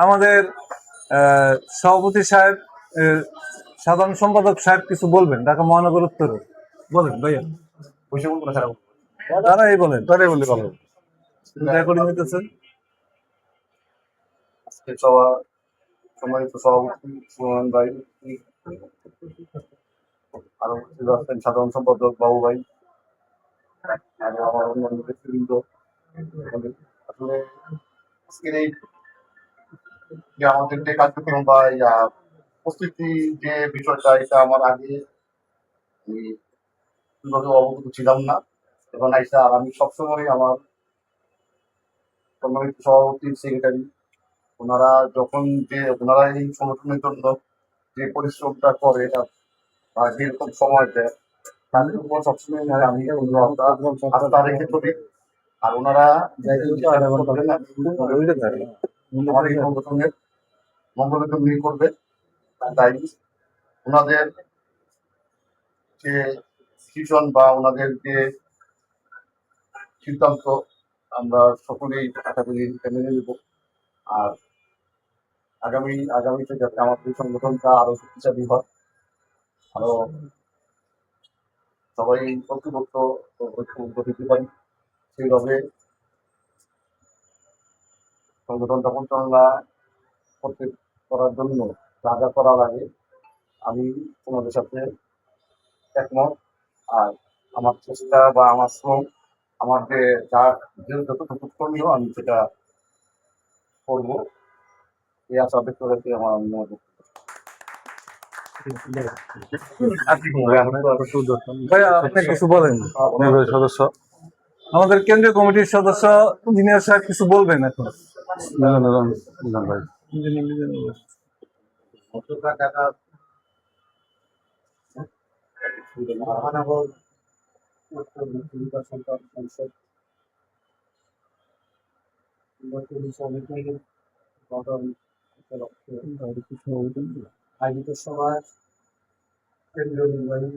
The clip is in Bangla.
আমাদের সভাপতি সাহেব, সাধারণ সম্পাদক সাহেব কিছু বলবেন ঢাকা মহানগর উত্তরে। বলেন ভাইয়া। তারাই বলেন, তারাই বললে ভালো। রেকর্ডিং হইতেছে। সম্মানিত সভাপতি সুমন ভাই, আরো আছেন সাধারণ সম্পাদক বাবু ভাই, আরো আমার অন্যান্য ব্যক্তিবৃন্দ। আসলে আজকের এই যে আমাদের যে কার্যক্রম বা উপস্থিতি যে বিষয়টা, এটা আমার আগে আমি ঠিকভাবে অবগত ছিলাম না। এবং এটা আর আমি সবসময় আমার সম্মানিত সভাপতি সেক্রেটারি ওনারা যখন ওনারা এই সংগঠনের জন্য যে পরিশ্রমটা করে বা যেরকম সময় দেয়, তাদের উপর সবসময় আমি আস্থা রেখে চলি। আর ওনারা আমার এই সংগঠনের মঙ্গলের জন্যই করবে, তাই ওনাদের যে ডিসিশন বা ওনাদের যে সিদ্ধান্ত আমরা সকলেই আশা করি মেনে নেব। আর আগামীতে যাতে আমাদের সংগঠনটা আরো শক্তিশালী হয়, আরো সবাই ঐক্যবদ্ধ হতে পারি, সেইভাবে সংগঠনটা পরিচালনা করার জন্য যা যা করার আগে আমি তোমাদের সাথে একমত। আর আমার চেষ্টা বা আমার শ্রম, আমার যতটুকু করণীয় আমি সেটা করবো, এই আশা ব্যক্ত রেখে আমার আপনি কিছু বলেন। সদস্য আমাদের কেন্দ্রীয় কমিটির সদস্য ইঞ্জিনিয়ার সাহেব কিছু বলবেন এখন। ভাই মহানগর উত্তর নির্বাচন সংসদ নির্বাচনী সমিতির গঠন উপলক্ষে আয়োজিত সভায় কেন্দ্রীয় নির্বাহী